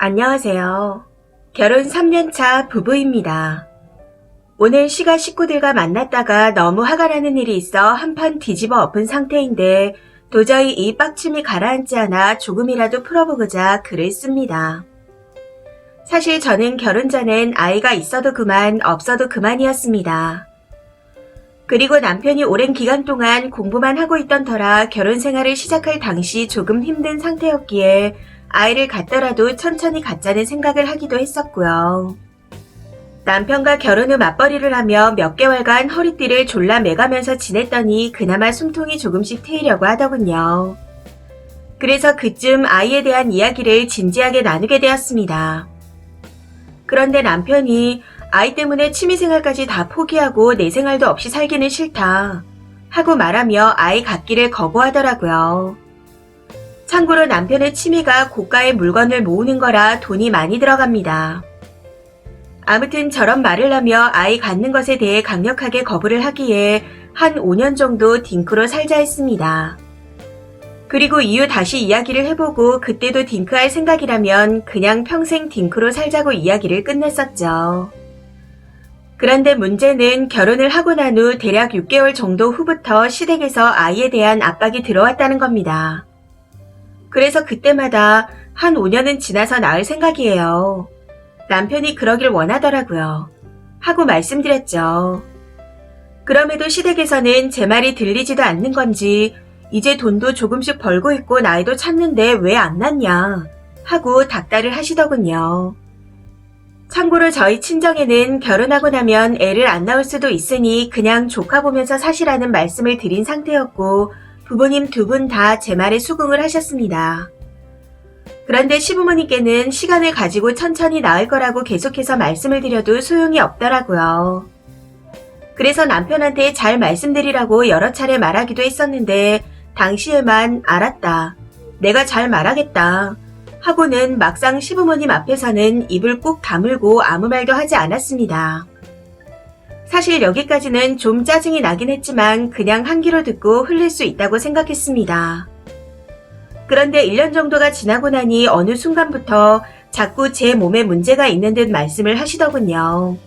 안녕하세요. 결혼 3년차 부부입니다. 오늘 시가 식구들과 만났다가 너무 화가 나는 일이 있어 한판 뒤집어 엎은 상태인데 도저히 이 빡침이 가라앉지 않아 조금이라도 풀어보고자 글을 씁니다. 사실 저는 결혼 전엔 아이가 있어도 그만 없어도 그만이었습니다. 그리고 남편이 오랜 기간 동안 공부만 하고 있던 터라 결혼 생활을 시작할 당시 조금 힘든 상태였기에 아이를 갖더라도 천천히 갖자는 생각을 하기도 했었고요. 남편과 결혼 후 맞벌이를 하며 몇 개월간 허리띠를 졸라 매가면서 지냈더니 그나마 숨통이 조금씩 트이려고 하더군요. 그래서 그쯤 아이에 대한 이야기를 진지하게 나누게 되었습니다. 그런데 남편이 아이 때문에 취미생활까지 다 포기하고 내 생활도 없이 살기는 싫다 하고 말하며 아이 갖기를 거부하더라고요. 참고로 남편의 취미가 고가의 물건을 모으는 거라 돈이 많이 들어갑니다. 아무튼 저런 말을 하며 아이 갖는 것에 대해 강력하게 거부를 하기에 한 5년 정도 딩크로 살자 했습니다. 그리고 이후 다시 이야기를 해보고 그때도 딩크할 생각이라면 그냥 평생 딩크로 살자고 이야기를 끝냈었죠. 그런데 문제는 결혼을 하고 난 후 대략 6개월 정도 후부터 시댁에서 아이에 대한 압박이 들어왔다는 겁니다. 그래서 그때마다 한 5년은 지나서 낳을 생각이에요. 남편이 그러길 원하더라고요. 하고 말씀드렸죠. 그럼에도 시댁에서는 제 말이 들리지도 않는 건지 이제 돈도 조금씩 벌고 있고 나이도 찼는데 왜 안 낳냐 하고 닥달을 하시더군요. 참고로 저희 친정에는 결혼하고 나면 애를 안 낳을 수도 있으니 그냥 조카 보면서 사시라는 말씀을 드린 상태였고 부모님 두 분 다 제 말에 수긍을 하셨습니다. 그런데 시부모님께는 시간을 가지고 천천히 낳을 거라고 계속해서 말씀을 드려도 소용이 없더라고요. 그래서 남편한테 잘 말씀드리라고 여러 차례 말하기도 했었는데 당시에만 알았다. 내가 잘 말하겠다. 하고는 막상 시부모님 앞에서는 입을 꾹 다물고 아무 말도 하지 않았습니다. 사실 여기까지는 좀 짜증이 나긴 했지만 그냥 한 귀로 듣고 흘릴 수 있다고 생각했습니다. 그런데 1년 정도가 지나고 나니 어느 순간부터 자꾸 제 몸에 문제가 있는 듯 말씀을 하시더군요.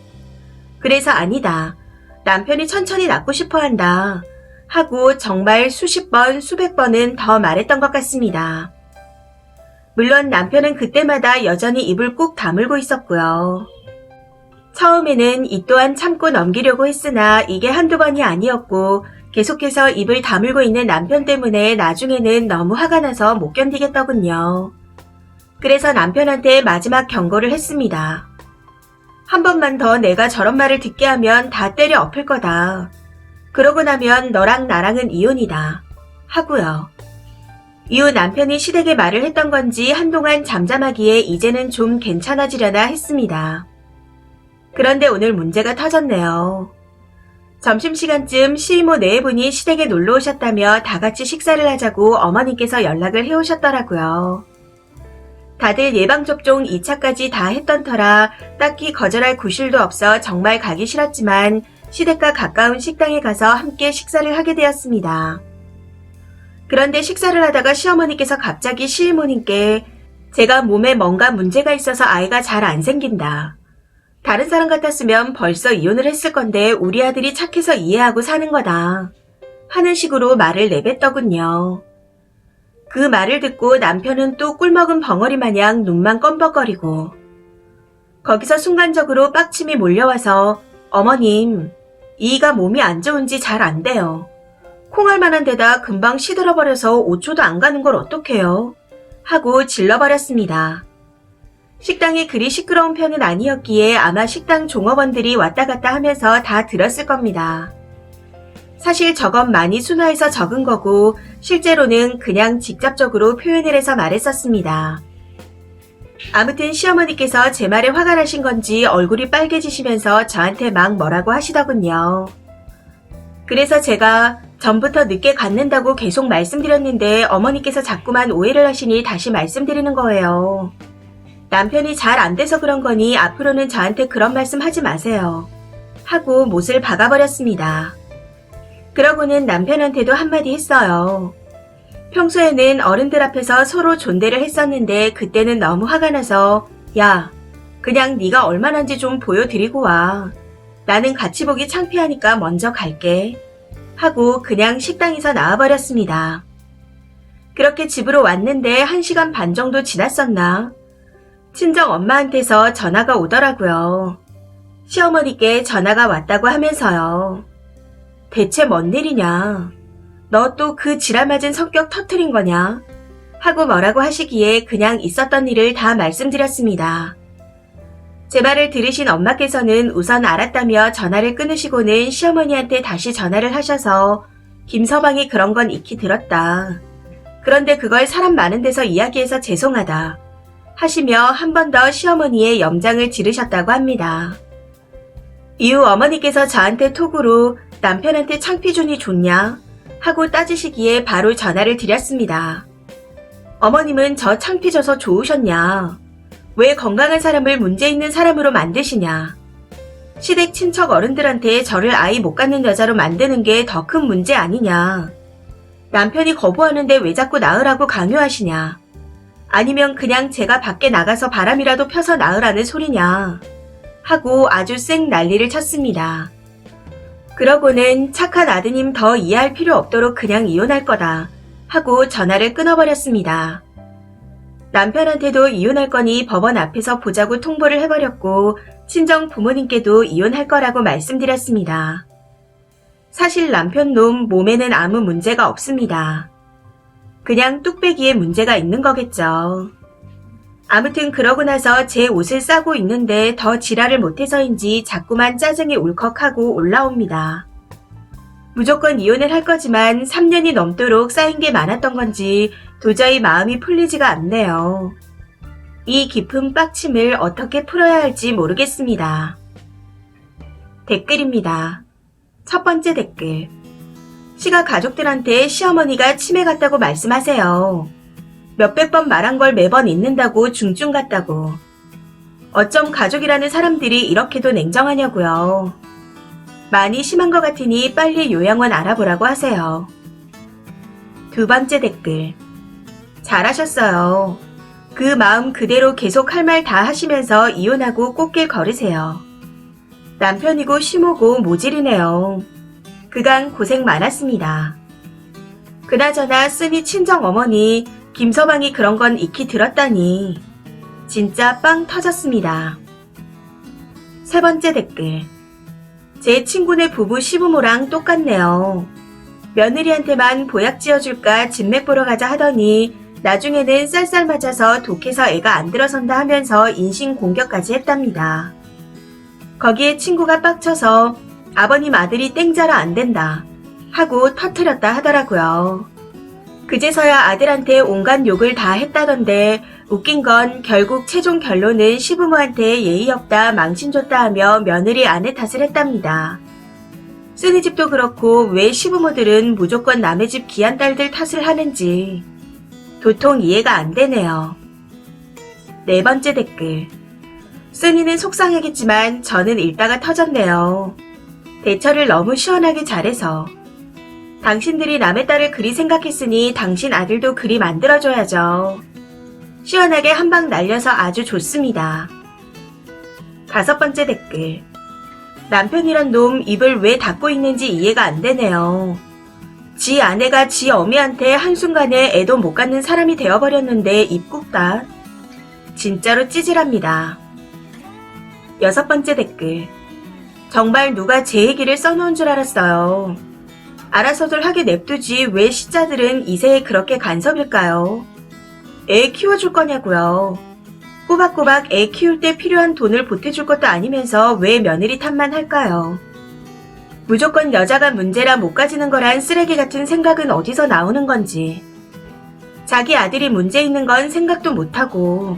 그래서 아니다. 남편이 천천히 낳고 싶어 한다. 하고 정말 수십 번, 수백 번은 더 말했던 것 같습니다. 물론 남편은 그때마다 여전히 입을 꾹 다물고 있었고요. 처음에는 이 또한 참고 넘기려고 했으나 이게 한두 번이 아니었고 계속해서 입을 다물고 있는 남편 때문에 나중에는 너무 화가 나서 못 견디겠더군요. 그래서 남편한테 마지막 경고를 했습니다. 한 번만 더 내가 저런 말을 듣게 하면 다 때려 엎을 거다. 그러고 나면 너랑 나랑은 이혼이다. 하고요. 이후 남편이 시댁에 말을 했던 건지 한동안 잠잠하기에 이제는 좀 괜찮아지려나 했습니다. 그런데 오늘 문제가 터졌네요. 점심시간쯤 시이모 네 분이 시댁에 놀러 오셨다며 다 같이 식사를 하자고 어머니께서 연락을 해오셨더라고요. 다들 예방접종 2차까지 다 했던 터라 딱히 거절할 구실도 없어 정말 가기 싫었지만 시댁과 가까운 식당에 가서 함께 식사를 하게 되었습니다. 그런데 식사를 하다가 시어머니께서 갑자기 시이모님께 제가 몸에 뭔가 문제가 있어서 아이가 잘 안 생긴다. 다른 사람 같았으면 벌써 이혼을 했을 건데 우리 아들이 착해서 이해하고 사는 거다. 하는 식으로 말을 내뱉더군요. 그 말을 듣고 남편은 또 꿀먹은 벙어리 마냥 눈만 껌벅거리고 거기서 순간적으로 빡침이 몰려와서 어머님, 이이가 몸이 안 좋은지 잘 안 돼요. 콩할 만한 데다 금방 시들어버려서 5초도 안 가는 걸 어떡해요? 하고 질러버렸습니다. 식당이 그리 시끄러운 편은 아니었기에 아마 식당 종업원들이 왔다 갔다 하면서 다 들었을 겁니다. 사실 저건 많이 순화해서 적은 거고 실제로는 그냥 직접적으로 표현을 해서 말했었습니다. 아무튼 시어머니께서 제 말에 화가 나신 건지 얼굴이 빨개지시면서 저한테 막 뭐라고 하시더군요. 그래서 제가 전부터 늦게 갖는다고 계속 말씀드렸는데 어머니께서 자꾸만 오해를 하시니 다시 말씀드리는 거예요. 남편이 잘 안 돼서 그런 거니 앞으로는 저한테 그런 말씀 하지 마세요. 하고 못을 박아버렸습니다. 그러고는 남편한테도 한마디 했어요. 평소에는 어른들 앞에서 서로 존대를 했었는데 그때는 너무 화가 나서 야, 그냥 네가 얼마나인지 좀 보여드리고 와. 나는 같이 보기 창피하니까 먼저 갈게. 하고 그냥 식당에서 나와버렸습니다. 그렇게 집으로 왔는데 1시간 반 정도 지났었나? 친정 엄마한테서 전화가 오더라고요. 시어머니께 전화가 왔다고 하면서요. 대체 뭔 일이냐? 너 또 그 지랄맞은 성격 터트린 거냐? 하고 뭐라고 하시기에 그냥 있었던 일을 다 말씀드렸습니다. 제 말을 들으신 엄마께서는 우선 알았다며 전화를 끊으시고는 시어머니한테 다시 전화를 하셔서 김서방이 그런 건 익히 들었다. 그런데 그걸 사람 많은 데서 이야기해서 죄송하다. 하시며 한 번 더 시어머니의 염장을 지르셨다고 합니다. 이후 어머니께서 저한테 톡으로 남편한테 창피준이 좋냐? 하고 따지시기에 바로 전화를 드렸습니다. 어머님은 저 창피져서 좋으셨냐? 왜 건강한 사람을 문제 있는 사람으로 만드시냐? 시댁 친척 어른들한테 저를 아이 못 갖는 여자로 만드는 게 더 큰 문제 아니냐? 남편이 거부하는데 왜 자꾸 낳으라고 강요하시냐? 아니면 그냥 제가 밖에 나가서 바람이라도 펴서 낳으라는 소리냐? 하고 아주 쌩 난리를 쳤습니다. 그러고는 착한 아드님 더 이해할 필요 없도록 그냥 이혼할 거다 하고 전화를 끊어버렸습니다. 남편한테도 이혼할 거니 법원 앞에서 보자고 통보를 해버렸고 친정 부모님께도 이혼할 거라고 말씀드렸습니다. 사실 남편 놈 몸에는 아무 문제가 없습니다. 그냥 뚝배기에 문제가 있는 거겠죠. 아무튼 그러고 나서 제 옷을 싸고 있는데 더 지랄을 못해서인지 자꾸만 짜증이 울컥하고 올라옵니다. 무조건 이혼을 할 거지만 3년이 넘도록 쌓인 게 많았던 건지 도저히 마음이 풀리지가 않네요. 이 깊은 빡침을 어떻게 풀어야 할지 모르겠습니다. 댓글입니다. 첫 번째 댓글. 시가 가족들한테 시어머니가 치매 같다고 말씀하세요. 몇백 번 말한 걸 매번 잊는다고 중증 같다고. 어쩜 가족이라는 사람들이 이렇게도 냉정하냐고요. 많이 심한 것 같으니 빨리 요양원 알아보라고 하세요. 두 번째 댓글. 잘하셨어요. 그 마음 그대로 계속 할 말 다 하시면서 이혼하고 꽃길 걸으세요. 남편이고 시모고 모질이네요. 그간 고생 많았습니다. 그나저나 쓰니 친정 어머니 김서방이 그런 건 익히 들었다니 진짜 빵 터졌습니다. 세 번째 댓글. 제 친구네 부부 시부모랑 똑같네요. 며느리한테만 보약 지어줄까 진맥 보러 가자 하더니 나중에는 쌀쌀 맞아서 독해서 애가 안 들어선다 하면서 인신공격까지 했답니다. 거기에 친구가 빡쳐서 아버님 아들이 땡자라 안 된다 하고 터트렸다 하더라고요. 그제서야 아들한테 온갖 욕을 다 했다던데 웃긴 건 결국 최종 결론은 시부모한테 예의 없다 망신 줬다 하며 며느리 아내 탓을 했답니다. 쓰니 집도 그렇고 왜 시부모들은 무조건 남의 집 귀한 딸들 탓을 하는지 도통 이해가 안 되네요. 네 번째 댓글. 쓰니는 속상하겠지만 저는 읽다가 터졌네요. 대처를 너무 시원하게 잘해서. 당신들이 남의 딸을 그리 생각했으니 당신 아들도 그리 만들어줘야죠. 시원하게 한 방 날려서 아주 좋습니다. 다섯 번째 댓글. 남편이란 놈 입을 왜 닫고 있는지 이해가 안 되네요. 지 아내가 지 어미한테 한순간에 애도 못 갖는 사람이 되어버렸는데 입 꾹다. 진짜로 찌질합니다. 여섯 번째 댓글. 정말 누가 제 얘기를 써놓은 줄 알았어요. 알아서들 하게 냅두지 왜 시자들은 이세에 그렇게 간섭일까요? 애 키워줄 거냐고요. 꼬박꼬박 애 키울 때 필요한 돈을 보태줄 것도 아니면서 왜 며느리 탓만 할까요? 무조건 여자가 문제라 못 가지는 거란 쓰레기 같은 생각은 어디서 나오는 건지. 자기 아들이 문제 있는 건 생각도 못하고.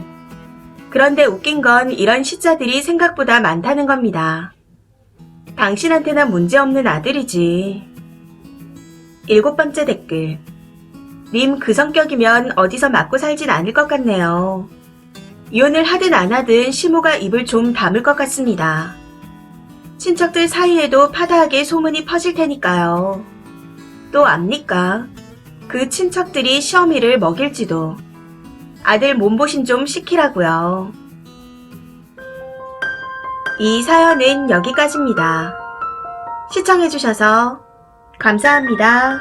그런데 웃긴 건 이런 시자들이 생각보다 많다는 겁니다. 당신한테나 문제없는 아들이지. 일곱 번째 댓글. 님 그 성격이면 어디서 맞고 살진 않을 것 같네요. 이혼을 하든 안 하든 시모가 입을 좀 다물 것 같습니다. 친척들 사이에도 파다하게 소문이 퍼질 테니까요. 또 압니까? 그 친척들이 시어미를 먹일지도. 아들 몸보신 좀 시키라고요. 이 사연은 여기까지입니다. 시청해주셔서 감사합니다.